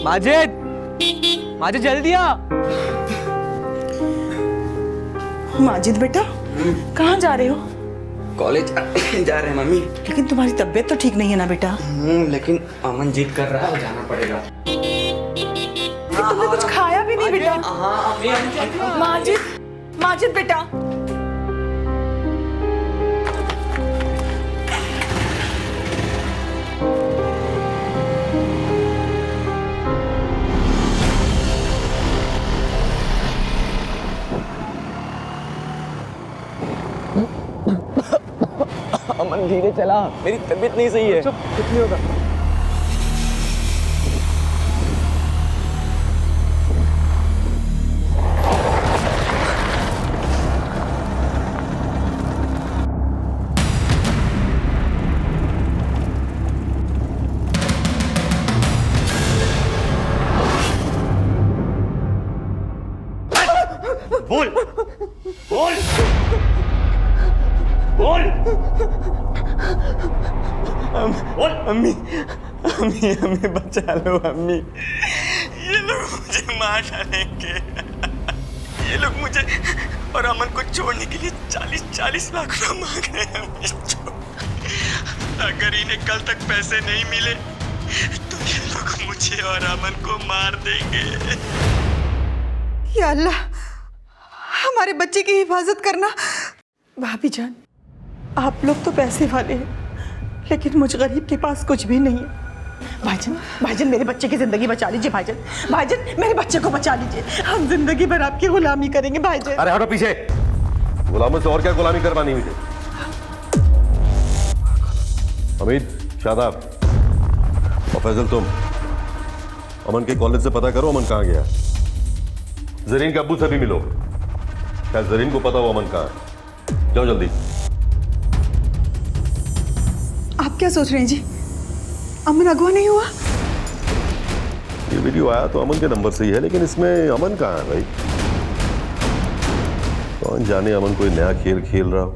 माजिद, माजिद जल्दी आ। माजिद बेटा, कहाँ जा रहे हो? कॉलेज जा रहे हैं मम्मी। लेकिन तुम्हारी तबीयत तो ठीक नहीं है ना बेटा? लेकिन अमन जिद कर रहा है, जाना पड़ेगा। तुमने कुछ खाया भी नहीं बेटा? हाँ माजिद, माजिद बेटा। अमन धीरे चला, मेरी तबीयत नहीं सही है। चुप, कुछ नहीं होगा। बोल बोल बोल बोल। अम्मी अम्मी हमें बचा लो अम्मी, ये लोग मुझे मार डालेंगे। ये लोग मुझे और अमन को छोड़ने के लिए 40-40 लाख रुपए मांग रहे हैं अम्मी। अगर इन्हें कल तक पैसे नहीं मिले तो ये लोग मुझे और अमन को मार देंगे। या अल्लाह, हमारे बच्चे की हिफाजत करना। भाभी जान, आप लोग तो पैसे वाले हैं, लेकिन मुझ गरीब के पास कुछ भी नहीं है। भाईजान, भाईजान मेरे बच्चे की जिंदगी बचा लीजिए। भाईजान, भाईजान मेरे बच्चे को बचा लीजिए। हम जिंदगी भर आपकी गुलामी करेंगे भाईजान। अरे हटो पीछे, गुलामों से और क्या गुलामी करवानी मुझे। हमीद, शादाब और फैजल, तुम अमन के कॉलेज से पता करो अमन कहाँ गया। जरीन के अब्बू से भी मिलो, शायद जरीन को पता हो अमन कहाँ है। जाओ जल्दी। आप क्या सोच रहे हैं जी? अमन अगवा नहीं हुआ? ये वीडियो आया तो अमन के नंबर से ही है, लेकिन इसमें अमन कहाँ है भाई? कौन जाने अमन कोई नया खेल खेल रहा हो।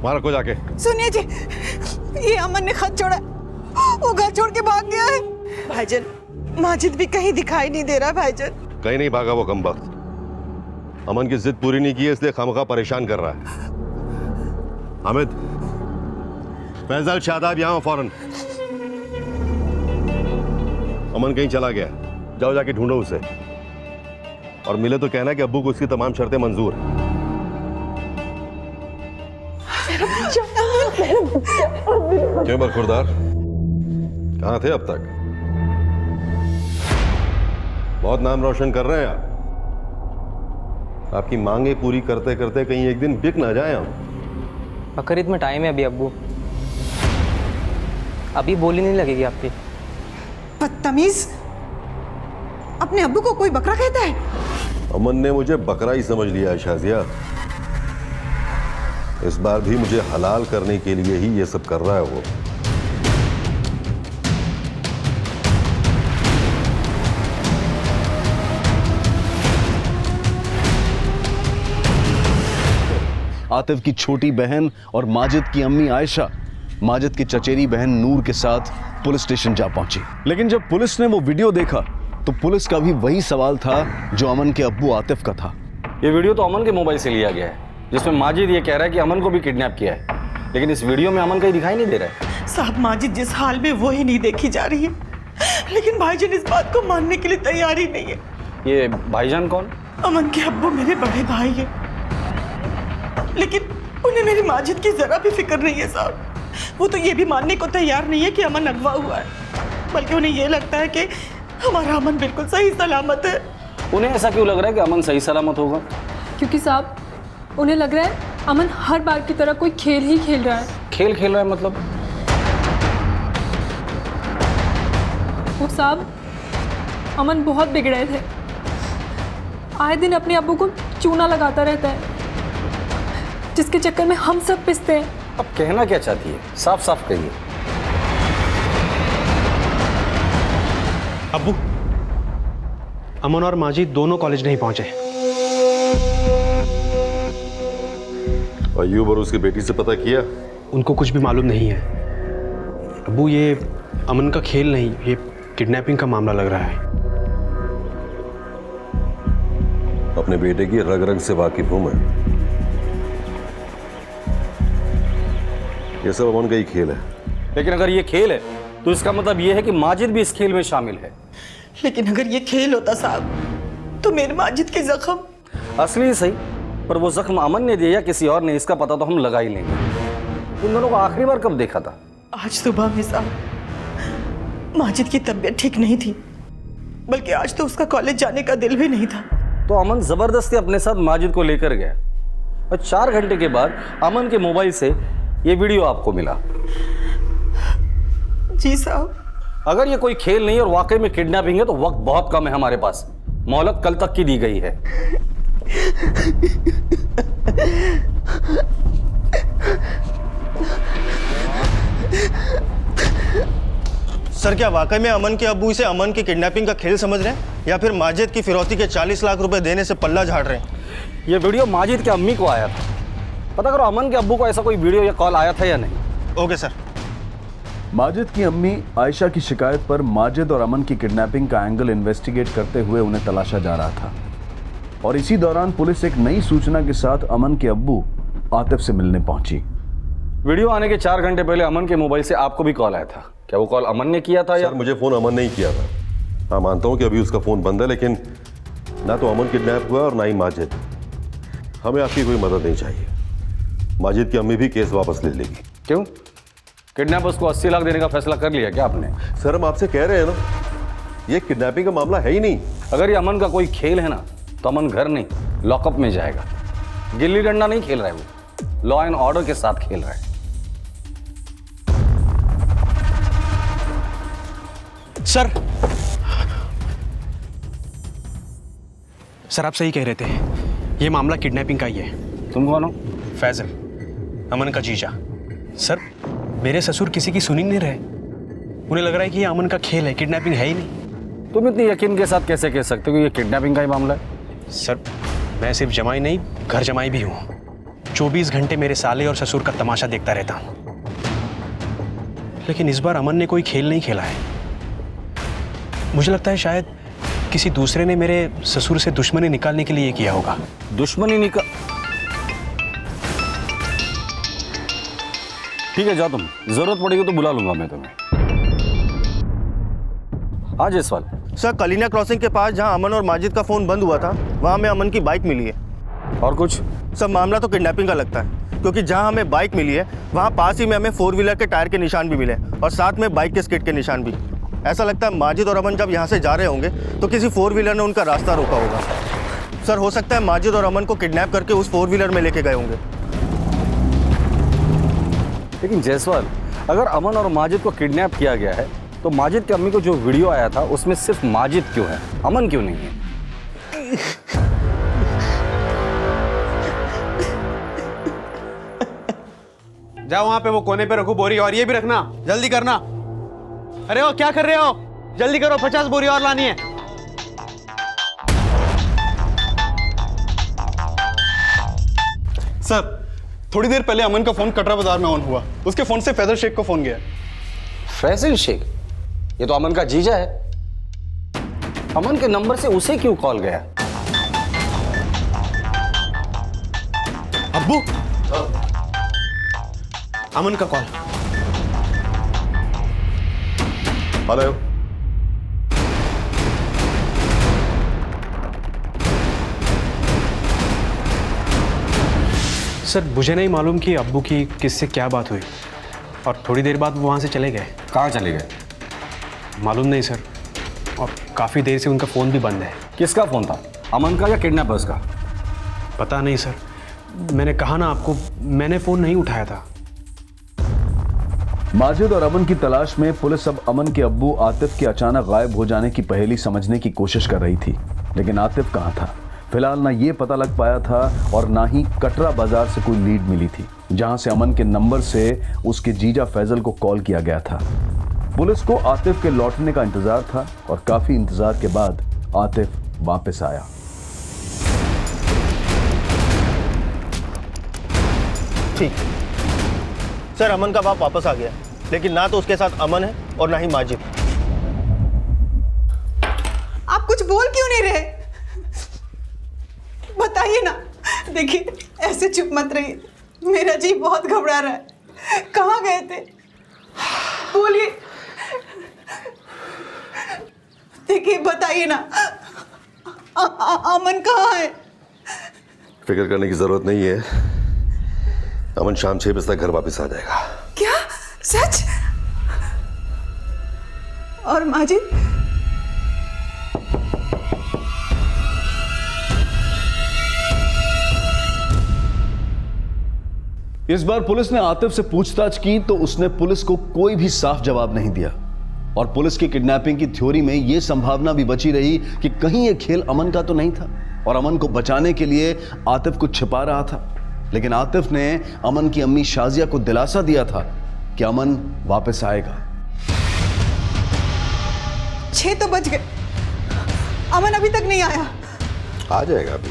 मारा को जाके। सुनिए जी, ये अमन ने खत छोड़ा, वो घर छोड़ के भाग गया है। भाईजान, माजिद भी कहीं दिखाई नहीं दे रहा भाईजान। कहीं नहीं भागा वो कमबख्त। अमन की जिद पूरी नहीं की है, इसलिए खामखा परेशान कर रहा है। हामिद, फैजल, शादाब यहाँ फौरन। अमन कहीं चला गया, जाओ जाके ढूंढो उसे और मिले तो कहना कि अब्बू को उसकी तमाम शर्तें मंजूर हैं। क्यों बरखुरदार, कहाँ थे अब तक? बहुत नाम रोशन कर रहे हैं आप। आपकी मांगे पूरी करते करते कहीं एक दिन बिक ना जाए हम। बकरीद में टाइम है अभी अब्बू, अभी बोली नहीं लगेगी आपकी। बदतमीज, अपने अब्बू को कोई बकरा कहता है? अमन ने मुझे बकरा ही समझ लिया है शाजिया। इस बार भी मुझे हलाल करने के लिए ही ये सब कर रहा है वो। आतिफ की छोटी बहन और माजिद की अम्मी आयशा माजिद की चचेरी बहन नूर के साथ पुलिस स्टेशन जा पहुंची। लेकिन जब पुलिस ने वो वीडियो देखा तो पुलिस का भी वही सवाल था जो अमन के अब्बू आतिफ का था। ये वीडियो तो अमन के मोबाइल से लिया गया है, जिसमें माजिद ये कह रहा है कि अमन को भी किडनैप किया है, लेकिन इस वीडियो में अमन कहीं दिखाई नहीं दे रहा है। साहब, माजिद जिस हाल में वो ही नहीं देखी जा रही है, लेकिन भाईजान इस बात को मानने के लिए तैयार ही नहीं है। ये भाईजान कौन? अमन के अब्बू मेरे बड़े भाई हैं, लेकिन उन्हें मेरी माजिद की जरा भी फिक्र नहीं है साहब। वो तो ये भी मानने को तैयार नहीं है कि अमन अगवा हुआ है, बल्कि उन्हें ये लगता है कि हमारा अमन बिल्कुल सही सलामत है। उन्हें ऐसा क्यों लग रहा है कि अमन सही सलामत होगा? क्योंकि साहब उन्हें लग रहा है अमन हर बार की तरह कोई खेल ही खेल रहा है। खेल खेल रहा है मतलब? वो साहब, अमन बहुत बिगड़े थे, आए दिन अपने अब्बू को चूना लगाता रहता है, जिसके चक्कर में हम सब पिसते हैं। अब कहना क्या चाहती है, साफ साफ कहिए। अब्बू, अमन और माजिद दोनों कॉलेज नहीं पहुंचे। अय्यूब और उसकी बेटी से पता किया? उनको कुछ भी मालूम नहीं है। अब्बू, ये अमन का खेल नहीं, ये किडनैपिंग का मामला लग रहा है। अपने बेटे की रग रग से वाकिफ हूं मैं। ये सब अमन का ही खेल है। लेकिन अगर ये खेल है तो इसका मतलब ये है कि माजिद भी इस खेल में शामिल है। लेकिन अगर ये खेल होता साहब तो मेरे माजिद के जख्म असली सही, पर वो जख्म अमन ने दिया या किसी और ने, इसका पता तो हम लगा ही लेंगे। उन दोनों को आखिरी बार कब देखा था? आज सुबह में साहब माजिद की तबीयत ठीक नहीं थी, बल्कि आज तो उसका कॉलेज जाने का दिल भी नहीं था। तो अमन जबरदस्ती अपने साथ माजिद को लेकर गया और 4 घंटे के बाद अमन के मोबाइल से ये वीडियो आपको मिला। जी साहब। अगर ये कोई खेल नहीं और वाकई में किडनैपिंग है तो वक्त बहुत कम है हमारे पास। मोहलत कल तक की दी गई है। सर, क्या वाकई में अमन के अब्बू इसे अमन की किडनैपिंग का खेल समझ रहे हैं या फिर माजिद की फिरौती के 40 लाख रुपए देने से पल्ला झाड़ रहे हैं? ये वीडियो माजिद के अम्मी को आया था। पता करो अमन के अब्बू को ऐसा कोई वीडियो या कॉल आया था या नहीं। Okay sir. माजिद की अम्मी आयशा की शिकायत पर माजिद और अमन की किडनैपिंग का एंगल इन्वेस्टिगेट करते हुए उन्हें तलाशा जा रहा था, और इसी दौरान पुलिस एक नई सूचना के साथ अमन के अब्बू आतिफ से मिलने पहुंची। वीडियो आने के 4 घंटे पहले अमन के मोबाइल से आपको भी कॉल आया था। क्या वो कॉल अमन ने किया था या? सर, मुझे फोन अमन ने ही किया था। हाँ, मानता हूँ कि अभी उसका फोन बंद है, लेकिन ना तो अमन किडनैप हुआ और ना ही माजिद। हमें आपकी कोई मदद नहीं चाहिए। माजिद की अम्मी भी केस वापस ले लेगी। क्यों? किडनैपर्स को 80 लाख देने का फैसला कर लिया क्या आपने? सर, हम आपसे कह रहे हैं ना, ये किडनैपिंग का मामला है ही नहीं। अगर ये अमन का कोई खेल है ना तो अमन घर नहीं लॉकअप में जाएगा। गिल्ली डंडा नहीं खेल रहा है वो, लॉ एंड ऑर्डर के साथ खेल रहा है। सर आप सही कह रहे थे, ये मामला किडनैपिंग का ही है। तुम कौन हो? फैजल, अमन का जीजा। सर, मेरे ससुर किसी की सुन ही नहीं रहे। उन्हें लग रहा है कि ये अमन का खेल है, किडनैपिंग है ही नहीं। तुम इतनी यकीन के साथ कैसे कह सकते हो कि ये किडनैपिंग का ही मामला है? सर, मैं सिर्फ जमाई नहीं, घर जमाई भी हूँ। 24 घंटे मेरे साले और ससुर का तमाशा देखता रहता हूँ। लेकिन इस बार अमन ने कोई खेल नहीं खेला है। मुझे लगता है शायद किसी दूसरे ने मेरे ससुर से दुश्मनी निकालने के लिए किया होगा। दुश्मनी निकाल? ठीक है, जाओ तुम। जरूरत पड़ेगी तो बुला लूंगा मैं तुम्हें। हाँ जयसवाल। सर, कलीना क्रॉसिंग के पास जहां अमन और माजिद का फोन बंद हुआ था, वहां हमें अमन की बाइक मिली है। और कुछ? सर, मामला तो किडनैपिंग का लगता है, क्योंकि जहां हमें बाइक मिली है वहां पास ही में हमें 4 व्हीलर के टायर के निशान भी मिले और साथ में बाइक के स्किड के निशान भी। ऐसा लगता है माजिद और अमन जब यहाँ से जा रहे होंगे तो किसी 4 व्हीलर ने उनका रास्ता रोका होगा। सर, हो सकता है माजिद और अमन को किडनैप करके उस 4 व्हीलर में लेके गए होंगे। लेकिन जयसवाल, अगर अमन और माजिद को किडनैप किया गया है तो माजिद की अम्मी को जो वीडियो आया था उसमें सिर्फ माजिद क्यों है, अमन क्यों नहीं है? जाओ वहां पे वो कोने पे रखो बोरी, और ये भी रखना, जल्दी करना। अरे वो क्या कर रहे हो? जल्दी करो, 50 बोरी और लानी है। सर, थोड़ी देर पहले अमन का फोन कटरा बाजार में ऑन हुआ। उसके फोन से फैजल शेख को फोन गया। फैजल शेख? ये तो अमन का जीजा है। अमन के नंबर से उसे क्यों कॉल गया? अब्बू, अमन का कॉल। हेलो। सर, मुझे नहीं मालूम कि अब्बू की किससे क्या बात हुई, और थोड़ी देर बाद वो वहाँ से चले गए। कहाँ चले गए? मालूम नहीं सर, और काफ़ी देर से उनका फ़ोन भी बंद है। किसका फ़ोन था, अमन का या किडनैपर्स का? पता नहीं सर, मैंने कहा ना आपको, मैंने फ़ोन नहीं उठाया था। माजिद और अमन की तलाश में पुलिस अब अमन के अब्बू आतिफ के अचानक गायब हो जाने की पहेली समझने की कोशिश कर रही थी, लेकिन आतिफ कहाँ था? फिलहाल ना ये पता लग पाया था और ना ही कटरा बाजार से कोई लीड मिली थी जहां से अमन के नंबर से उसके जीजा फैजल को कॉल किया गया था। पुलिस को आतिफ के लौटने का इंतजार था और काफी इंतजार के बाद आतिफ वापस आया। ठीक सर, अमन का बाप वापस आ गया, लेकिन ना तो उसके साथ अमन है और ना ही माजिद। आप कुछ बोल क्यों नहीं रहे? बताइए ना। देखिए, ऐसे चुप मत रहिए, मेरा जी बहुत घबरा रहा है। कहाँ गए थे? बोलिए। देखिए, बताइए ना, अमन कहाँ है? फिक्र करने की जरूरत नहीं है, अमन शाम 6 बजे तक घर वापस आ जाएगा। क्या? सच? और माजिद? इस बार पुलिस ने आतिफ से पूछताछ की तो उसने पुलिस को कोई भी साफ जवाब नहीं दिया और पुलिस की किडनैपिंग की थ्योरी में यह संभावना भी बची रही कि कहीं यह खेल अमन का तो नहीं था और अमन को बचाने के लिए आतिफ कुछ छिपा रहा था। लेकिन आतिफ ने अमन की अम्मी शाजिया को दिलासा दिया था कि अमन वापस आएगा। 6 तो बज गए, अमन अभी तक नहीं आया। आ जाएगा अभी।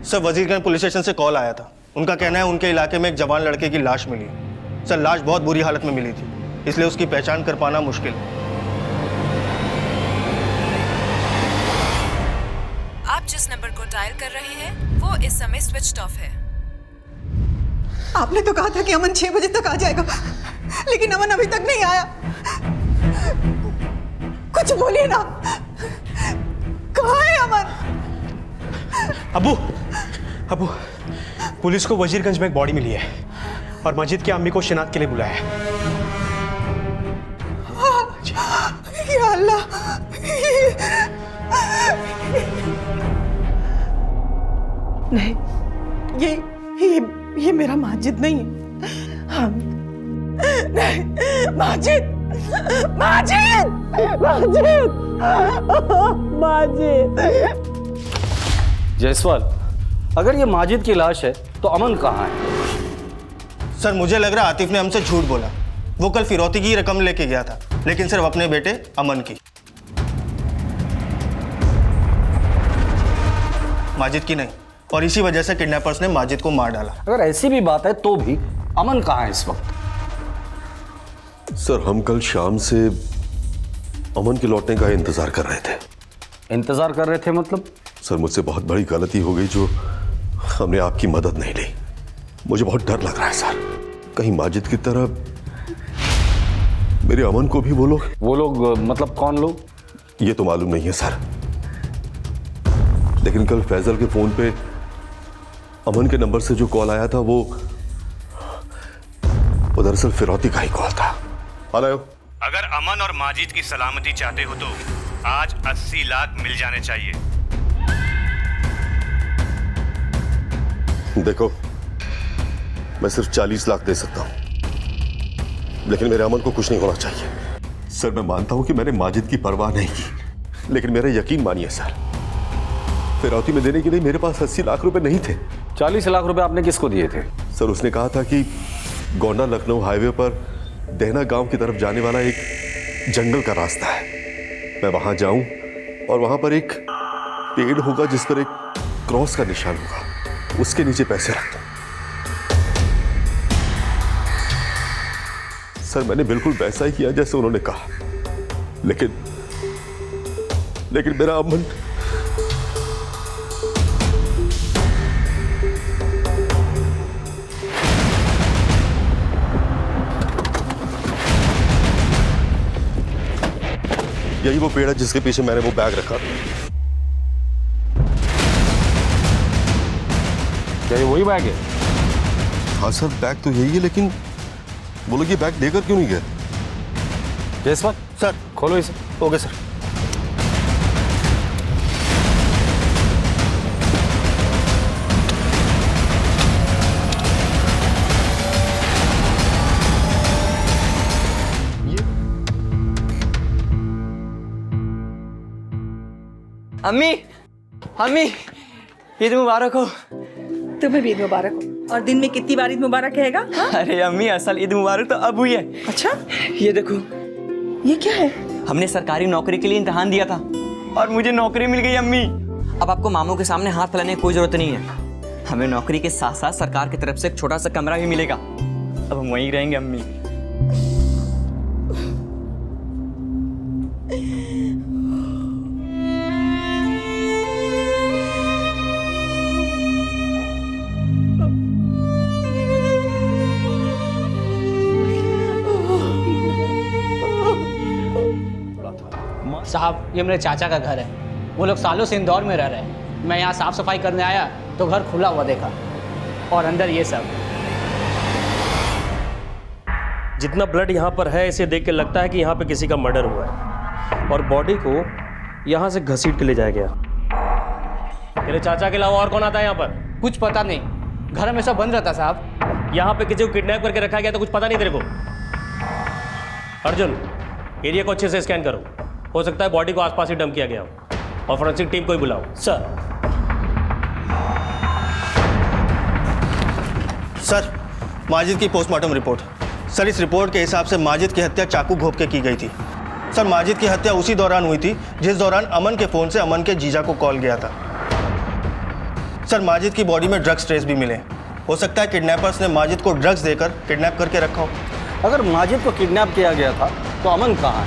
सर वजीरगंज पुलिस स्टेशन से कॉल आया था। उनका कहना है उनके इलाके में एक जवान लड़के की लाश मिली है। सर, लाश बहुत बुरी हालत में मिली थी, इसलिए उसकी पहचान कर पाना मुश्किल है। आप जिस नंबर को डायल कर रहे हैं वो इस समय स्विच्ड ऑफ है। आपने तो कहा था कि अमन 6 बजे तक आ जाएगा, लेकिन अमन अभी तक नहीं आया। कुछ बोलिए ना, कहाँ है अमन? अब्बू, अब्बू, पुलिस को वजीरगंज में एक बॉडी मिली है और मस्जिद की अम्मी को शिनाख्त के लिए बुलाया है। या अल्लाह, नहीं, ये मेरा माजिद नहीं है। हम नहीं, माजिद, माजिद, माजिद, माजिद। जायसवाल, अगर ये माजिद की लाश है तो अमन कहाँ है? सर, मुझे लग रहा है आतिफ ने हमसे झूठ बोला। वो कल फिरौती की रकम लेके गया था, लेकिन सिर्फ अपने बेटे अमन की, माजिद की नहीं। और इसी वजह से किडनैपर्स ने माजिद को मार डाला। अगर ऐसी भी बात है तो भी अमन कहाँ है इस वक्त? सर, हम कल शाम से अमन के लौटने का इंतजार कर रहे थे। इंतजार कर रहे थे मतलब? सर, मुझसे बहुत बड़ी गलती हो गई जो हमने आपकी मदद नहीं ली। मुझे बहुत डर लग रहा है सर, कहीं माजिद की तरह मेरे अमन को भी वो लोग मतलब कौन लोग? ये तो मालूम नहीं है सर, लेकिन कल फैजल के फोन पे अमन के नंबर से जो कॉल आया था वो दरअसल फिरौती का ही कॉल था। हेलो, अगर अमन और माजिद की सलामती चाहते हो तो आज 80 लाख मिल जाने चाहिए। देखो, मैं सिर्फ 40 लाख दे सकता हूं, लेकिन मेरे अमन को कुछ नहीं होना चाहिए। सर, मैं मानता हूं कि मैंने माजिद की परवाह नहीं की, लेकिन मेरा यकीन मानिए सर, फिरौती में देने के लिए मेरे पास 80 लाख रुपए नहीं थे। 40 लाख रुपए आपने किसको दिए थे? सर, उसने कहा था कि गोंडा लखनऊ हाईवे पर देहना गांव की तरफ जाने वाला एक जंगल का रास्ता है, मैं वहां जाऊं और वहां पर एक पेड़ होगा जिस पर एक क्रॉस का निशान होगा, उसके नीचे पैसे रख दो। सर, मैंने बिल्कुल वैसा ही किया जैसे उन्होंने कहा, लेकिन मेरा अमन यही वो पेड़ है जिसके पीछे मैंने वो बैग रखा। क्या ये वही बैग है? हाँ सर, बैग तो यही है, लेकिन वो लोग ये बैग लेकर क्यों नहीं गए? जायसवाल, सर खोलो इसे। Okay sir. अम्मी, अम्मी, ईद मुबारक हो। तुम्हें भी ईद मुबारक हो। और दिन में कितनी बार ईद मुबारक कहेगा? हाँ? अरे अम्मी, असल ईद मुबारक तो अब हुई है। अच्छा, ये देखो, ये क्या है? हमने सरकारी नौकरी के लिए इम्तिहान दिया था और मुझे नौकरी मिल गई अम्मी। अब आपको मामू के सामने हाथ फैलाने की कोई ज़रूरत नहीं है। हमें नौकरी के साथ साथ सरकार की तरफ से एक छोटा सा कमरा भी मिलेगा। अब हम वहीं रहेंगे अम्मी। साहब, ये मेरे चाचा का घर है। वो लोग सालों से इंदौर में रह रहे हैं। मैं यहाँ साफ सफाई करने आया तो घर खुला हुआ देखा और अंदर ये सब। जितना ब्लड यहाँ पर है इसे देख के लगता है कि यहाँ पे किसी का मर्डर हुआ है और बॉडी को यहाँ से घसीट के ले जाया गया। तेरे चाचा के अलावा और कौन आता है यहाँ पर? कुछ पता नहीं, घर हमेशा बंद रहता साहब। यहाँ पे किसी को किडनैप करके रखा गया तो कुछ पता नहीं तेरे को? अर्जुन, एरिया को अच्छे से स्कैन करो। हो सकता है बॉडी को आसपास ही डंप किया गया हो और फोरेंसिक टीम को ही बुलाओ। सर, माजिद की पोस्टमार्टम रिपोर्ट। सर, इस रिपोर्ट के हिसाब से माजिद की हत्या चाकू घोंप के की गई थी। सर, माजिद की हत्या उसी दौरान हुई थी जिस दौरान अमन के फ़ोन से अमन के जीजा को कॉल गया था। सर, माजिद की बॉडी में ड्रग्स ट्रेस भी मिले। हो सकता है किडनैपर्स ने माजिद को ड्रग्स देकर किडनैप करके रखा हो। अगर माजिद को किडनैप किया गया था तो अमन कहाँ है?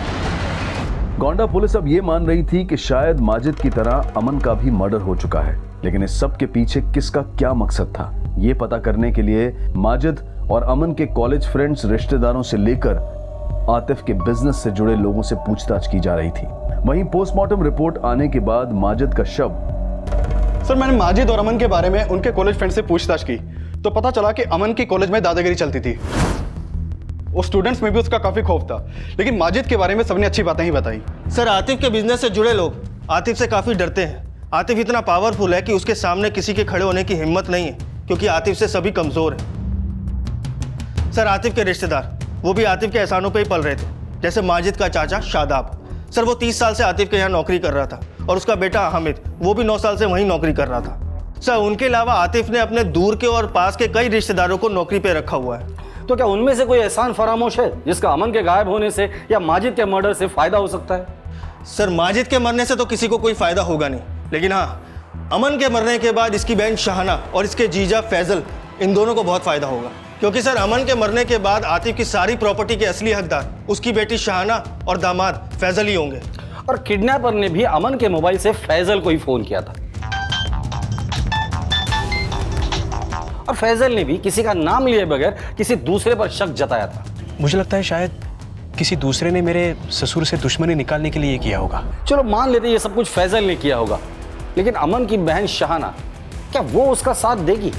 गोंडा पुलिस अब ये मान रही थी कि शायद माजिद की तरह अमन का भी मर्डर हो चुका है, लेकिन इस सब के पीछे किसका क्या मकसद था, ये पता करने के लिए माजिद और अमन के कॉलेज फ्रेंड्स, रिश्तेदारों से लेकर आतिफ के बिजनेस से जुड़े लोगों से पूछताछ की जा रही थी। वहीं पोस्टमार्टम रिपोर्ट आने के बाद माजिद का शव। सर, मैंने माजिद और अमन के बारे में उनके कॉलेज फ्रेंड से पूछताछ की तो पता चला कि अमन की कॉलेज में दादागिरी चलती थी। उस स्टूडेंट्स में भी उसका काफी खौफ था, लेकिन माजिद के बारे में सबने अच्छी बातें ही बताई। सर, आतिफ के बिजनेस से जुड़े लोग आतिफ से काफ़ी डरते हैं। आतिफ इतना पावरफुल है कि उसके सामने किसी के खड़े होने की हिम्मत नहीं है, क्योंकि आतिफ से सभी कमज़ोर हैं। सर, आतिफ के रिश्तेदार वो भी आतिफ के एहसानों पे ही पल रहे थे, जैसे माजिद का चाचा शादाब। सर, वो 30 साल से आतिफ के यहाँ नौकरी कर रहा था और उसका बेटा हामिद, वो भी 9 साल से वहीं नौकरी कर रहा था। सर, उनके अलावा आतिफ ने अपने दूर के और पास के कई रिश्तेदारों को नौकरी पे रखा हुआ है। तो क्या उनमें से कोई एहसान फरामोश है जिसका अमन के गायब होने से या माजिद के मर्डर से फायदा हो सकता है? सर, माजिद के मरने से तो किसी को कोई फायदा होगा नहीं, लेकिन हाँ, अमन के मरने के बाद इसकी बहन शाहना और इसके जीजा फैजल, इन दोनों को बहुत फायदा होगा। क्योंकि सर, अमन के मरने के बाद आतिफ की सारी प्रॉपर्टी के असली हकदार उसकी बेटी शाहना और दामाद फैजल ही होंगे। और किडनैपर ने भी अमन के मोबाइल से फैजल को ही फोन किया था और फैजल ने भी किसी का नाम लिए बगैर किसी दूसरे पर शक जताया था। मुझे लगता है शायद किसी दूसरे ने मेरे ससुर से दुश्मनी निकालने के लिए ये किया होगा। चलो मान लेते ये सब कुछ फैजल ने किया होगा, लेकिन अमन की बहन शाहना, क्या वो उसका साथ देगी?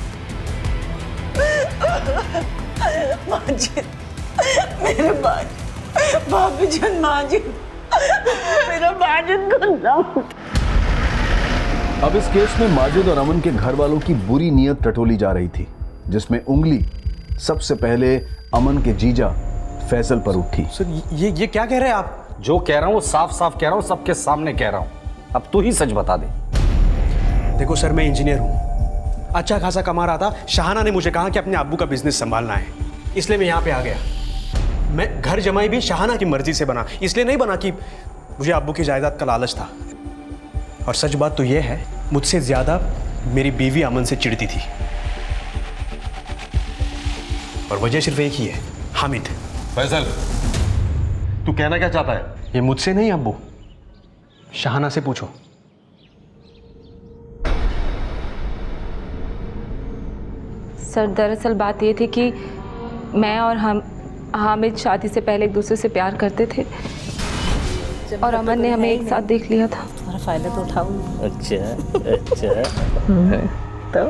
माजिद, मेरे भाभी जान, माजिद, मेरा माजिद को ना। अब इस केस में माजिद और अमन के घर वालों की बुरी नीयत टटोली जा रही थी, जिसमें उंगली सबसे पहले अमन के जीजा फैसल पर उठी। सर, ये क्या कह रहे हैं आप? जो कह रहा हूं वो साफ साफ कह रहा हूं, सबके सामने कह रहा हूं। अब तू ही सच बता दे। देखो सर, मैं इंजीनियर हूँ, अच्छा खासा कमा रहा था। शाहना ने मुझे कहा कि अपने अब्बू का बिजनेस संभालना है, इसलिए मैं यहाँ पे आ गया। मैं घर जमाई भी शाहना की मर्जी से बना, इसलिए नहीं बना कि मुझे अब्बू की जायदाद का लालच था। और सच बात तो यह है, मुझसे ज्यादा मेरी बीवी अमन से चिढ़ती थी, और वजह सिर्फ एक ही है, हामिद। फैसल, तू कहना क्या चाहता है? ये मुझसे नहीं अब्बू, शाहना से पूछो। सर, दरअसल बात ये थी कि मैं और हामिद शादी से पहले एक दूसरे से प्यार करते थे और अमन ने हमें एक साथ देख लिया था। तुम्हारा फायदा तो उठाओ। अच्छा तो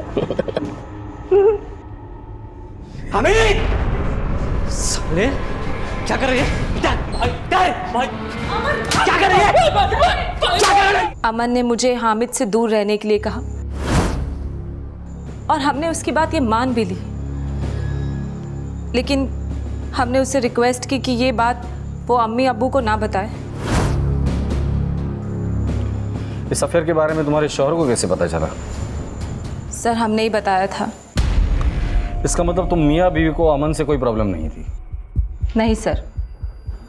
हामिद, साले क्या कर रही है? क्या कर रही है? अमन ने मुझे हामिद से दूर रहने के लिए कहा और हमने उसकी बात ये मान भी ली, लेकिन हमने उससे रिक्वेस्ट की कि ये बात वो अम्मी अब्बू को ना बताए। इस अफेयर के बारे में तुम्हारे शौहर को कैसे पता चला? सर, हमने ही बताया था। इसका मतलब तुम मियाँ बीवी को अमन से कोई प्रॉब्लम नहीं थी? नहीं सर,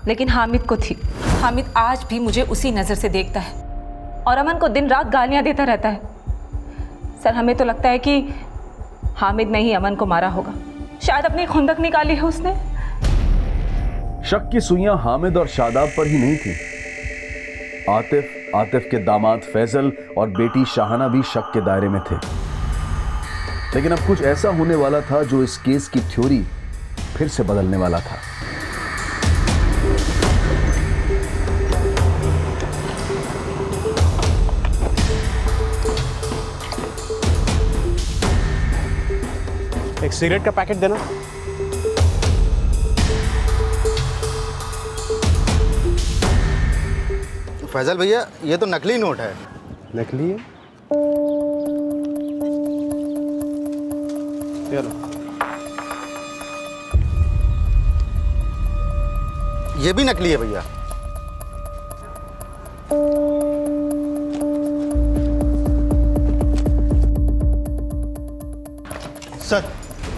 लेकिन हामिद को थी। हामिद आज भी मुझे उसी नज़र से देखता है और अमन को दिन रात गालियां देता रहता है। सर हमें तो लगता है कि हामिद ने ही अमन को मारा होगा, शायद अपनी खुंदक निकाली है उसने। शक की सुइयां हामिद और शादाब पर ही नहीं थी। आतिफ के दामाद फैजल और बेटी शाहाना भी शक के दायरे में थे। लेकिन अब कुछ ऐसा होने वाला था जो इस केस की थ्योरी फिर से बदलने वाला था। एक सिगरेट का पैकेट देना। फैजल भैया, ये तो नकली नोट है। नकली है? चलो। ये भी नकली है भैया।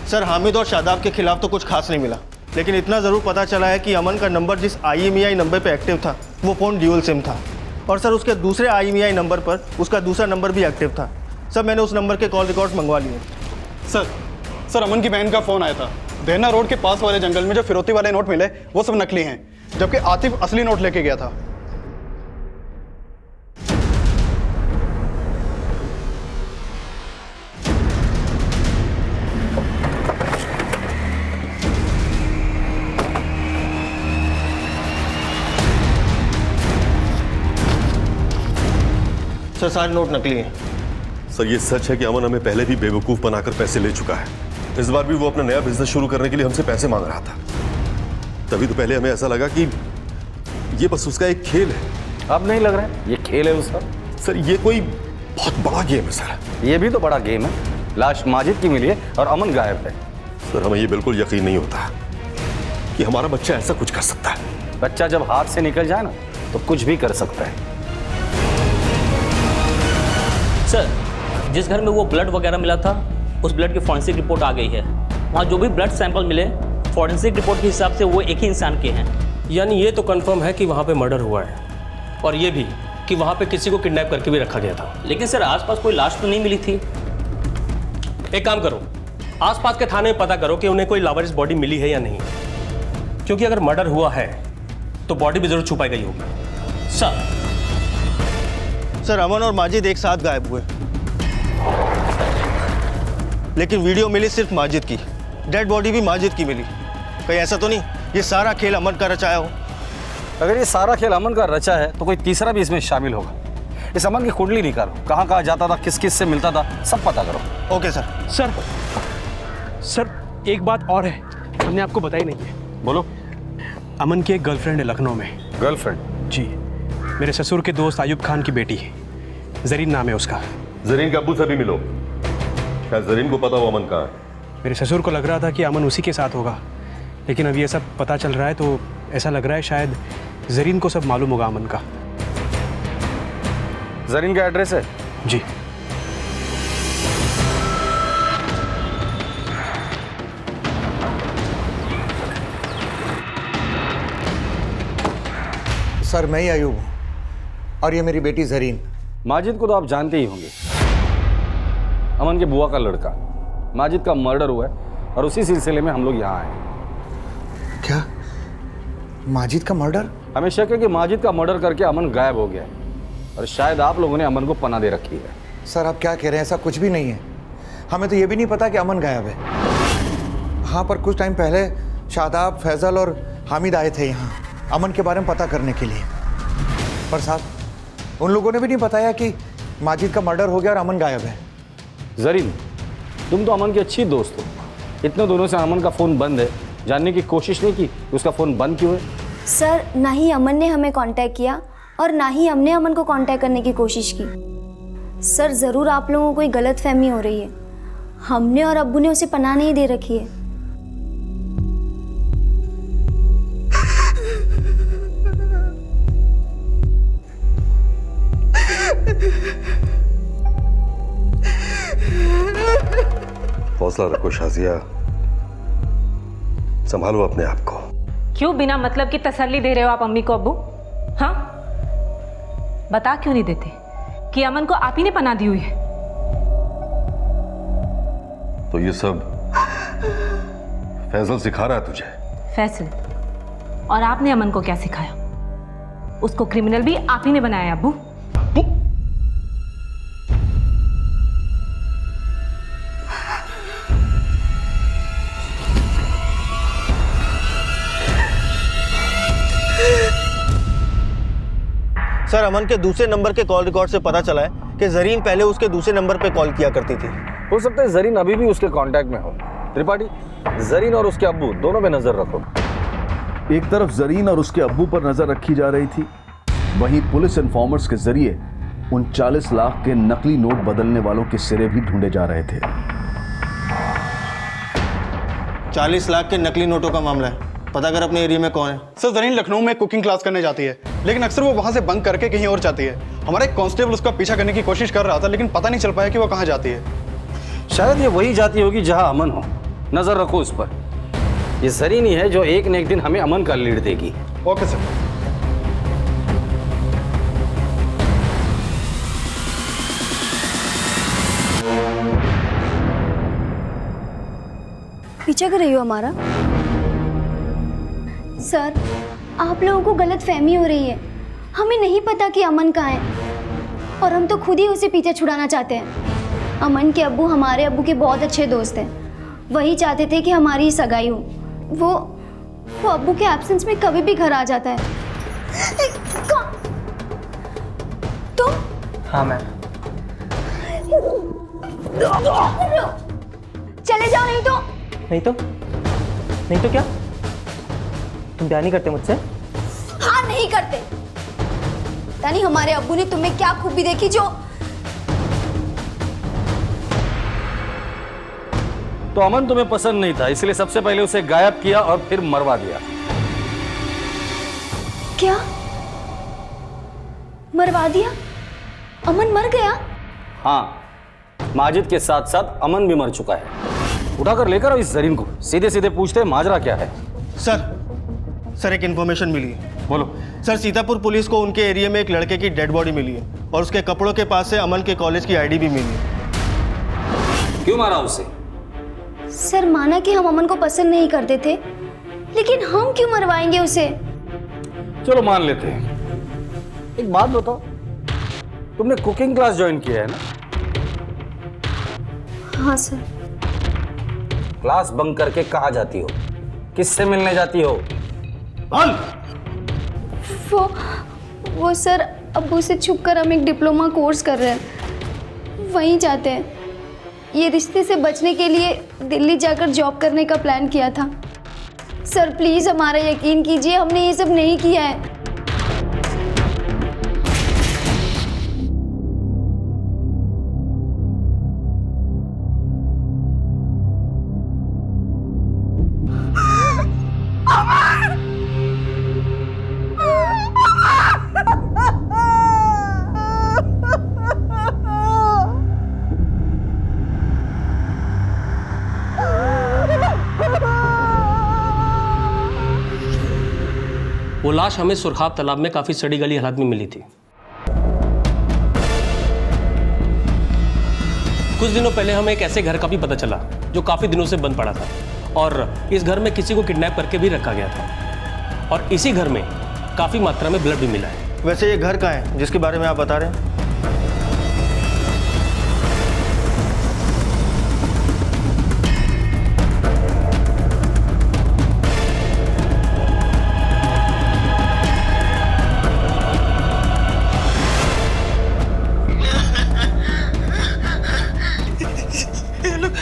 सर हामिद और शादाब के खिलाफ तो कुछ खास नहीं मिला, लेकिन इतना ज़रूर पता चला है कि अमन का नंबर जिस IMEI नंबर पे एक्टिव था वो फ़ोन ड्यूल सिम था, और सर उसके दूसरे IMEI नंबर पर उसका दूसरा नंबर भी एक्टिव था। सर मैंने उस नंबर के कॉल रिकॉर्ड्स मंगवा लिए। सर अमन की बहन का फ़ोन आया था। देना रोड के पास वाले जंगल में जो फिरौती वाले नोट मिले वो सब नकली हैं, जबकि आतिफ असली नोट लेके गया था। सर सारे नोट नकली हैं। सर ये सच है कि अमन हमें पहले भी बेवकूफ़ बनाकर पैसे ले चुका है। इस बार भी वो अपना नया बिजनेस शुरू करने के लिए हमसे पैसे मांग रहा था। तभी तो पहले हमें ऐसा लगा कि ये बस उसका एक खेल है। अब नहीं लग रहा है ये खेल है उसका? सर ये कोई बहुत बड़ा गेम है सर। ये भी तो बड़ा गेम है। लाश माजिद की मिली है और अमन गायब है। सर हमें ये बिल्कुल यकीन नहीं होता कि हमारा बच्चा ऐसा कुछ कर सकता है। बच्चा जब हाथ से निकल जाए ना तो कुछ भी कर सकता है। सर जिस घर में वो ब्लड वगैरह मिला था उस ब्लड की फॉरेंसिक रिपोर्ट आ गई है। वहाँ जो भी ब्लड सैंपल मिले फॉरेंसिक रिपोर्ट के हिसाब से वो एक ही इंसान के हैं। यानी ये तो कंफर्म है कि वहाँ पे मर्डर हुआ है, और ये भी कि वहाँ पे किसी को किडनैप करके भी रखा गया था। लेकिन सर आसपास कोई लाश तो नहीं मिली थी। एक काम करो, आसपास के थाने में पता करो कि उन्हें कोई लावारिस बॉडी मिली है या नहीं, क्योंकि अगर मर्डर हुआ है तो बॉडी भी जरूर छुपाई गई होगी। सर अमन और माजिद एक साथ गायब हुए, लेकिन वीडियो मिली सिर्फ माजिद की, डेड बॉडी भी माजिद की मिली। कहीं ऐसा तो नहीं ये सारा खेल अमन का रचाया हो? अगर ये सारा खेल अमन का रचा है तो कोई तीसरा भी इसमें शामिल होगा। इस अमन की कुंडली निकालो, कहाँ कहाँ जाता था, किस किस से मिलता था, सब पता करो। Okay sir. सर एक बात और है, हमने आपको बताई नहीं है। बोलो। अमन की एक गर्लफ्रेंड है लखनऊ में। गर्लफ्रेंड? जी, मेरे ससुर के दोस्त आयुब खान की बेटी है, जरीन नाम है उसका। जरीन के अब्बू से भी मिलो, क्या जरीन को पता हो अमन कहाँ है? मेरे ससुर को लग रहा था कि अमन उसी के साथ होगा, लेकिन अब ये सब पता चल रहा है तो ऐसा लग रहा है शायद जरीन को सब मालूम होगा अमन का। जरीन का एड्रेस है? जी। सर मैं ही अयूब हूँ और ये मेरी बेटी जरीन। माजिद को तो आप जानते ही होंगे, अमन के बुआ का लड़का। माजिद का मर्डर हुआ है और उसी सिलसिले में हम लोग यहाँ आए। क्या माजिद का मर्डर? हमें शक है कि माजिद का मर्डर करके अमन गायब हो गया है और शायद आप लोगों ने अमन को पनाह दे रखी है। सर आप क्या कह रहे हैं? ऐसा कुछ भी नहीं है। हमें तो ये भी नहीं पता कि अमन गायब है। हाँ पर कुछ टाइम पहले शादाब, फैजल और हामिद आए थे यहाँ अमन के बारे में पता करने के लिए, पर साहब उन लोगों ने भी नहीं बताया कि माजिद का मर्डर हो गया और अमन गायब है। जरीन तुम तो अमन की अच्छी दोस्त हो, इतने दिनों से अमन का फ़ोन बंद है, जानने की कोशिश नहीं की उसका फ़ोन बंद क्यों है? सर ना ही अमन ने हमें कांटेक्ट किया और ना ही हमने अमन को कांटेक्ट करने की कोशिश की। सर ज़रूर आप लोगों को कोई गलतफहमी हो रही है, हमने और अब्बू ने उसे पनाह नहीं दे रखी है। हौसला रखो शाजिया, संभालो अपने आप को। क्यों बिना मतलब की तसल्ली दे रहे हो आप अम्मी को? अब्बू हाँ बता क्यों नहीं देते? कि अमन को आप ही ने पनाह दी हुई है। तो ये सब फैजल सिखा रहा है तुझे? फैसल, और आपने अमन को क्या सिखाया? उसको क्रिमिनल भी आप ही ने बनाया अब्बू। सर, अमन के दूसरे नंबर के कॉल रिकॉर्ड से पता चला है कि जरीन पहले उसके दूसरे नंबर पे कॉल किया करती थी। हो सकता है जरीन अभी भी उसके कांटेक्ट में हो। त्रिपाठी, जरीन और उसके अब्बू दोनों पे नजर रखो। एक तरफ जरीन और उसके अब्बू पर नजर रखी जा रही थी, वहीं पुलिस इन्फॉर्मर्स के जरिए उन 40 लाख के नकली नोट बदलने वालों के सिरे भी ढूंढे जा रहे थे। 40 लाख के नकली नोटों का मामला है, पता कर अपने एरिया में कौन है। सर, जरीन लखनऊ में कुकिंग क्लास करने जाती है, लेकिन अक्सर वो वहां से बंक करके कहीं और जाती है। हमारा एक कांस्टेबल उसका पीछा करने की कोशिश कर रहा था, लेकिन पता नहीं चल पाया कि वो कहाँ जाती है। शायद ये वही जाती होगी जहां अमन हो। नजर रखो उस पर। ये जरीन ही है जो एक न एक दिन हमें अमन का लीड देगी। Okay sir. पीछा कर रही हो हमारा? सर, आप लोगों को गलत फहमी हो रही है। हमें नहीं पता कि अमन कहाँ है और हम तो खुद ही उसे पीछे छुड़ाना चाहते हैं। अमन के अब्बू हमारे अब्बू के बहुत अच्छे दोस्त हैं। वही चाहते थे कि हमारी सगाई हो। वो अब्बू के एब्सेंस में कभी भी घर आ जाता है। तुम? हाँ मैम। चले जाओ, नहीं तो क्या तुम प्यार नहीं करते मुझसे? हाँ, नहीं करते। यानी हमारे अब्बू ने तुम्हें क्या खूबी देखी जो तो अमन तुम्हें पसंद नहीं था, इसलिए सबसे पहले उसे गायब किया और फिर मरवा दिया। क्या मरवा दिया? अमन मर गया? हाँ, माजिद के साथ साथ अमन भी मर चुका है। उठाकर लेकर आओ इस जरीन को। सीधे सीधे पूछते हैं माजरा क्या है। सर एक इन्फॉर्मेशन मिली है। बोलो। सर, सीतापुर पुलिस को उनके एरिया में एक लड़के की डेड बॉडी मिली है और उसके कपड़ों के पास से अमन के कॉलेज की आईडी भी मिली है। क्यों मारा उसे? सर, माना कि हम अमन को पसंद नहीं करते थे, लेकिन हम क्यों मरवाएंगे उसे? चलो मान लेते हैं। एक बात बताओ, तुमने कुकिंग क्लास ज्वाइन किया है ना? हाँ सर। क्लास बंक करके कहाँ जाती हो? किससे मिलने जाती हो? बोल। वो सर, अब्बू से छुपकर हम एक डिप्लोमा कोर्स कर रहे हैं, वहीं जाते हैं। ये रिश्ते से बचने के लिए दिल्ली जाकर जॉब करने का प्लान किया था। सर प्लीज हमारा यकीन कीजिए, हमने ये सब नहीं किया है। वो लाश हमें सुरखाब तालाब में काफी सड़ी गली हालत में मिली थी। कुछ दिनों पहले हमें एक ऐसे घर का भी पता चला जो काफी दिनों से बंद पड़ा था और इस घर में किसी को किडनैप करके भी रखा गया था और इसी घर में काफी मात्रा में ब्लड भी मिला है। वैसे ये घर कहाँ है जिसके बारे में आप बता रहे हैं?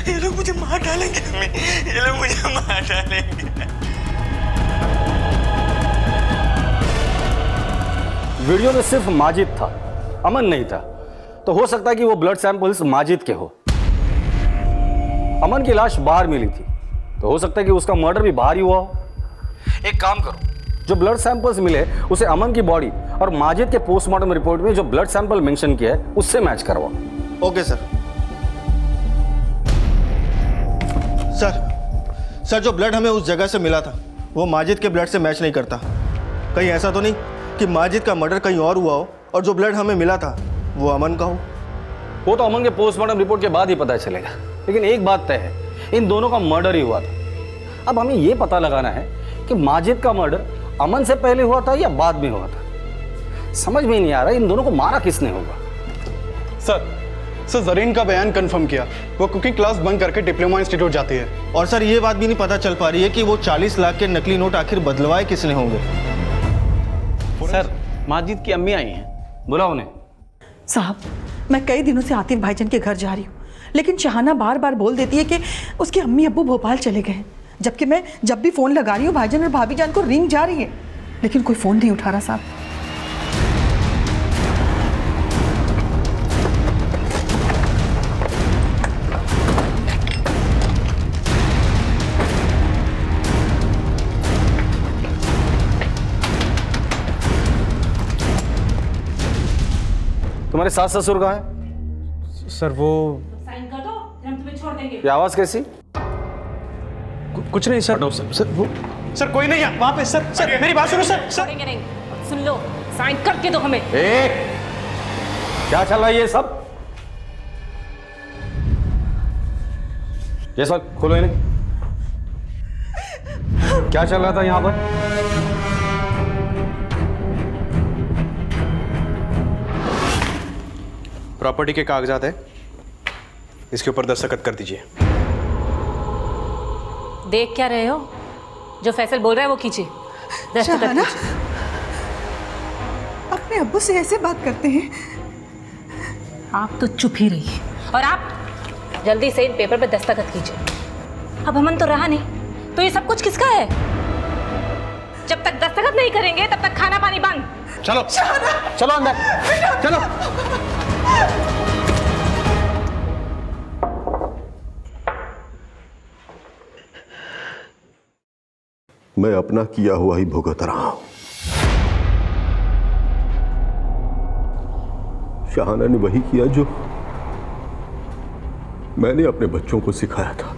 ये लोग मुझे मार डालेंगे अम्मी, ये लोग मुझे मार डालेंगे। वीडियो में सिर्फ माजिद था, अमन नहीं था। तो हो सकता है कि वो ब्लड सैंपल्स माजिद के हो। अमन की लाश बाहर मिली थी, तो हो सकता है कि उसका मर्डर भी बाहर ही हुआ हो। एक काम करो, जो ब्लड सैंपल्स मिले उसे अमन की बॉडी और माजिद के पोस्टमार्टम रिपोर्ट में जो ब्लड सैंपल मेंशन किया है उससे मैच करवाओ। Okay sir. सर जो ब्लड हमें उस जगह से मिला था वो माजिद के ब्लड से मैच नहीं करता। कहीं ऐसा तो नहीं कि माजिद का मर्डर कहीं और हुआ हो और जो ब्लड हमें मिला था वो अमन का हो? वो तो अमन के पोस्टमार्टम रिपोर्ट के बाद ही पता चलेगा, लेकिन एक बात तय है, इन दोनों का मर्डर ही हुआ था। अब हमें ये पता लगाना है कि माजिद का मर्डर अमन से पहले हुआ था या बाद में हुआ था। समझ में नहीं आ रहा इन दोनों को मारा किसने होगा। सर जरीन का बयान कंफर्म किया, वो कुकिंग क्लास बंक करके डिप्लोमा इंस्टीट्यूट जाती है। और सर ये बात भी नहीं पता चल पा रही है कि वो 40 लाख के नकली नोट आखिर बदलवाए किसने होंगे। सर माजिद की अम्मी आई हैं, बुलाओ उन्हें। साहब, मैं कई दिनों से आतिफ भाईजान के घर जा रही हूँ, लेकिन शहाना बार बार बोल देती है कि उसके अम्मी अब्बू भोपाल चले गए हैं, जबकि मैं जब भी फ़ोन लगा रही हूँ भाईजान और भाभी जान को रिंग जा रही है, लेकिन कोई फ़ोन नहीं उठा रहा साहब। तुम्हारे सास ससुर कहाँ है? सर वो साइन कर दो, हम तुम्हें छोड़ देंगे। ये आवाज कैसी? कुछ नहीं सर। सर वो सर कोई नहीं है वहां पे। सर मेरी बात सुनो सर। छोड़ेंगे नहीं, सुन लो, साइन करके दो हमें। क्या चल रहा है ये सब? ये सब खोलो इन्हें। क्या चल रहा था यहाँ पर? प्रॉपर्टी के कागजात है, इसके ऊपर दस्तखत कर दीजिए। देख क्या रहे हो? जो फैसल बोल रहा है वो कीजिए, दस्तखत शहाना, कीजिए। अपने अब्बू से ऐसे बात करते हैं? आप तो चुप ही रहिए, और आप जल्दी से इन पेपर पे दस्तखत कीजिए। अब अमन तो रहा नहीं, तो ये सब कुछ किसका है? जब तक दस्तखत नहीं करेंगे तब तक खाना पानी बंद। चलो चलो अंदर, चलो। मैं अपना किया हुआ ही भुगत रहा हूं। शहाना ने वही किया जो मैंने अपने बच्चों को सिखाया था।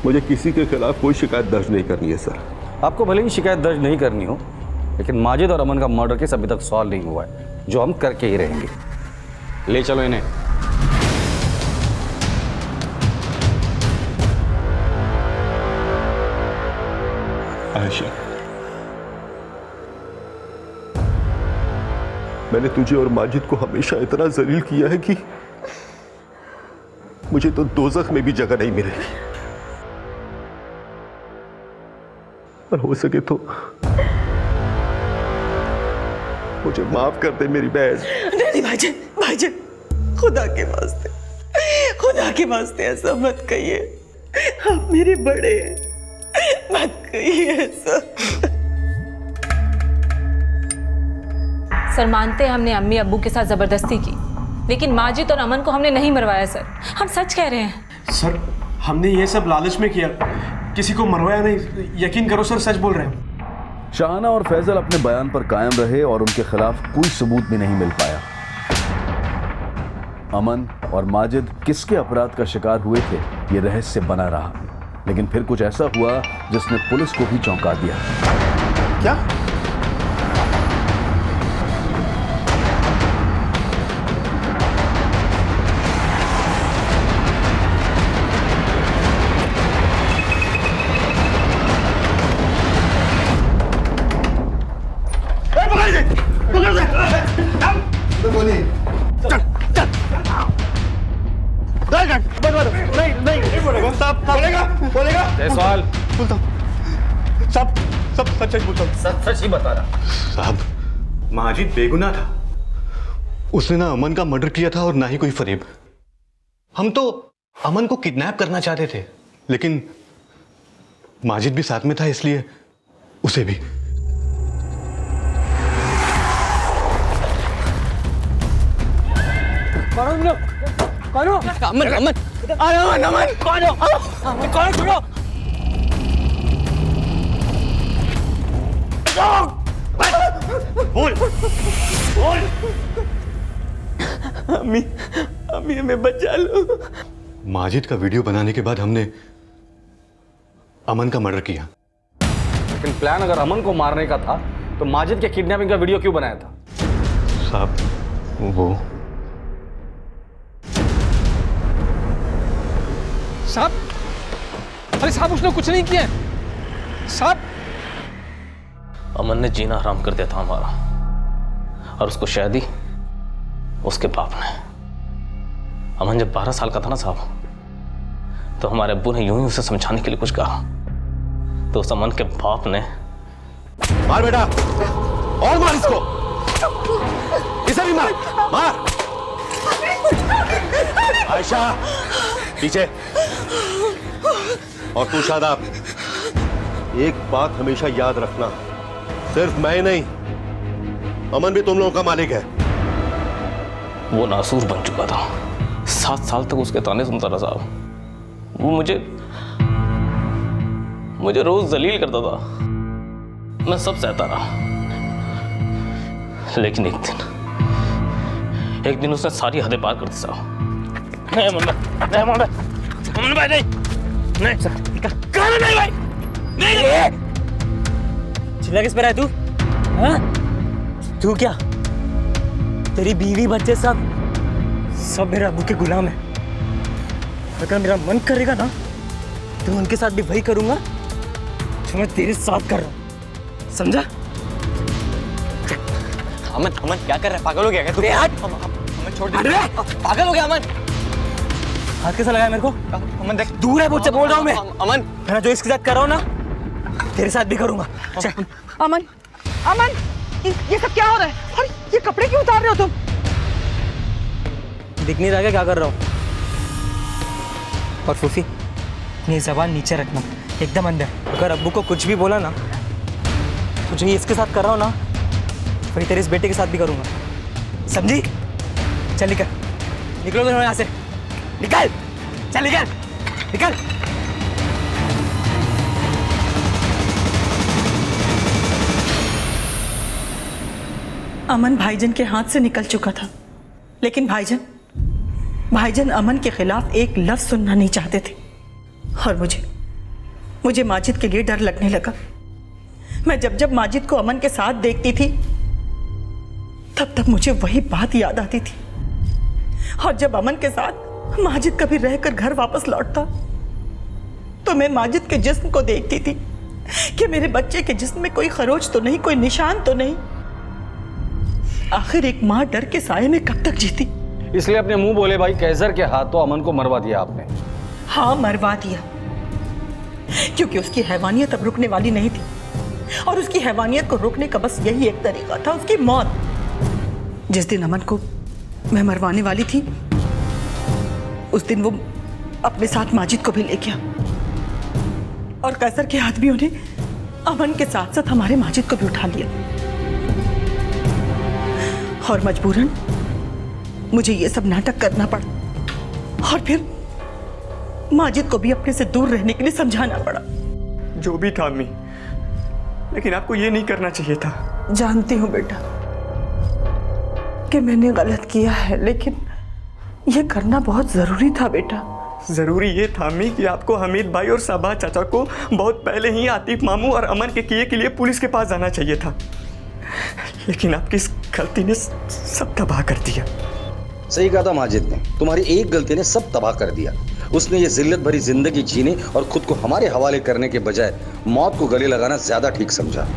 मुझे किसी के खिलाफ कोई शिकायत दर्ज नहीं करनी है सर। आपको भले ही शिकायत दर्ज नहीं करनी हो, लेकिन माजिद और अमन का मर्डर केस अभी तक सॉल्व नहीं हुआ है, जो हम करके ही रहेंगे। ले चलो इन्हें। आयशा, मैंने तुझे और माजिद को हमेशा इतना जलील किया है कि मुझे तो दोज़ख में भी जगह नहीं मिलेगी। और हो सके तो मुझे माफ कर दे मेरी बहन। नहीं भाईजान, भाईजान, खुदा के वास्ते ऐसा मत कहिए। आप मेरे बड़े हैं, मत कहिए ऐसा। सर मानते हैं हमने अम्मी अब्बू के साथ ज़बरदस्ती की, लेकिन माजिद और अमन को हमने नहीं मरवाया सर। हम सच कह रहे हैं सर, हमने ये सब लालच में किया, किसी को मरवाया नहीं। यकीन करो सर, सच बोल रहे हैं। शाहाना और फैजल अपने बयान पर कायम रहे और उनके खिलाफ कोई सबूत भी नहीं मिल पाया। अमन और माजिद किसके अपराध का शिकार हुए थे, ये रहस्य बना रहा, लेकिन फिर कुछ ऐसा हुआ जिसने पुलिस को भी चौंका दिया। क्या? सच ही बता रहा। साहब, माजिद बेगुनाह था। उसने ना अमन का मर्डर किया था और ना ही कोई फरेब। हम तो अमन को किडनैप करना चाहते थे, लेकिन माजिद भी साथ में था, इसलिए उसे भी। अम्मी हमें बचा लो। माजिद का वीडियो बनाने के बाद हमने अमन का मर्डर किया, लेकिन प्लान अगर अमन को मारने का था तो माजिद के किडनैपिंग का वीडियो क्यों बनाया था? साहब वो साहब, अरे साहब उसने कुछ नहीं किया साहब। अमन ने जीना हराम कर दिया था हमारा, और उसको शादी उसके बाप ने। अमन जब 12 साल का था ना साहब, तो हमारे अब्बू ने यूं ही उसे समझाने के लिए कुछ कहा, तो उस अमन के बाप ने मार बेटा, और मार इसको, इसे भी मार, मार। आयशा पीछे। और तू शादाब, एक बात हमेशा याद रखना, सिर्फ मैं नहीं, अमन भी तुम लोगों का मालिक है। वो नासूर बन चुका था, 7 साल तक उसके ताने सुनता रहा साहब। वो मुझे रोज जलील करता था, मैं सब सहता रहा। लेकिन एक दिन उसने सारी हदें पार कर दी साहब। नहीं अमन भाई, नहीं अमन भाई, अमन भाई नहीं, नहीं नहीं भाई, नहीं। चिल्ला किस पर है तू? हाँ? तू क्या? तेरी बीवी बच्चे सब मेरे अब्बू के गुलाम है। अगर मेरा मन करेगा ना तो उनके साथ भी वही करूंगा जो मैं तेरे साथ कर रहा हूं, समझा? अमन क्या कर रहा है? पागल हो गया क्या तू? अमन छोड़ दे। पागल हो गया अमन। हाथ कैसा लगा मेरे को? अमन देख, दूर है मुझसे, बोल रहा हूँ मैं। अमन मैं जो इसके साथ कर रहा हूँ ना, तेरे साथ भी करूंगा। अमन, अमन, ये सब क्या हो रहा है? और ये कपड़े क्यों उतार रहे हो तुम? दिख नहीं रहा क्या कर रहा हूँ? और फूफी, अपनी जबान नीचे रखना, एकदम अंदर। अगर अब्बू को कुछ भी बोला ना, तो जो ये इसके साथ कर रहा हूँ ना, वही तेरे इस बेटे के साथ भी करूंगा, समझी? चल निकल, निकलो दोनों यहाँ से, निकल, चल निकल, निकल। अमन भाईजान के हाथ से निकल चुका था, लेकिन भाईजान अमन के खिलाफ एक लफ्ज सुनना नहीं चाहते थे। और मुझे माजिद के लिए डर लगने लगा। मैं जब माजिद को अमन के साथ देखती थी, तब मुझे वही बात याद आती थी। और जब अमन के साथ माजिद कभी रहकर घर वापस लौटता, तो मैं माजिद के जिस्म को देखती थी कि मेरे बच्चे के जिस्म में कोई खरोच तो नहीं, कोई निशान तो नहीं। आखिर एक माँ डर के साए में कब तक जीती? इसलिए अपने मुंह बोले भाई कैसर के हाथों अमन को मरवा दिया आपने। हाँ, मरवा दिया, क्योंकि उसकी हैवानियत अब रुकने वाली नहीं थी। और उसकी हैवानियत को रोकने का बस यही एक तरीका था, उसकी मौत। जिस दिन अमन को मैं मरवाने वाली थी, उस दिन वो अपने साथ माजिद को भी ले गया। और कैसर के आदमियों ने अमन के साथ साथ हमारे माजिद को भी उठा लिया। और मजबूरन मुझे ये सब नाटक करना पड़ा, और फिर माजिद को भी अपने से दूर रहने के लिए समझाना पड़ा। जो भी था अम्मी, लेकिन आपको ये नहीं करना चाहिए था। जानती हूँ बेटा कि मैंने गलत किया है, लेकिन ये करना बहुत जरूरी था बेटा। जरूरी ये था अम्मी कि आपको हमीद भाई और साबा चाचा को बहुत पहले ही आतिफ मामू और अमन के किए के लिए पुलिस के पास जाना चाहिए था, लेकिन आपकी इस गलती ने सब तबाह कर दिया। सही कहा था माजिद ने, तुम्हारी एक गलती ने सब तबाह कर दिया। उसने ये जिल्लत भरी जिंदगी जीने और खुद को हमारे हवाले करने के बजाय मौत को गले लगाना ज्यादा ठीक समझा।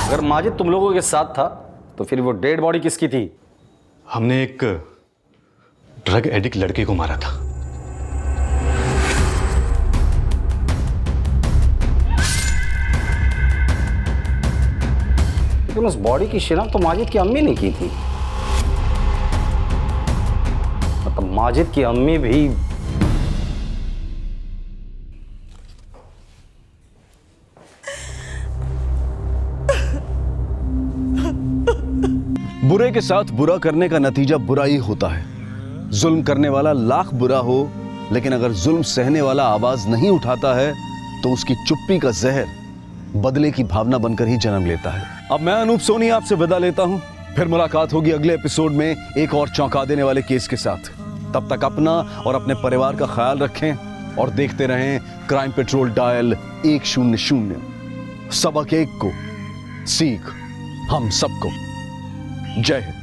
अगर माजिद तुम लोगों के साथ था तो फिर वो डेड बॉडी किसकी थी? हमने एक ड्रग एडिक्ट लड़के को मारा था। लेकिन उस बॉडी की शिनाख्त तो माजिद की अम्मी ने की थी। मतलब माजिद की अम्मी भी बुरे के साथ बुरा करने का नतीजा बुरा ही होता है। जुल्म करने वाला लाख बुरा हो, लेकिन अगर जुल्म सहने वाला आवाज नहीं उठाता है तो उसकी चुप्पी का जहर बदले की भावना बनकर ही जन्म लेता है। अब मैं अनूप सोनी आपसे विदा लेता हूं। फिर मुलाकात होगी अगले एपिसोड में एक और चौंका देने वाले केस के साथ। तब तक अपना और अपने परिवार का ख्याल रखें और देखते रहें क्राइम पेट्रोल डायल 100। सबक एक को, सीख हम सबको। जय हिंद।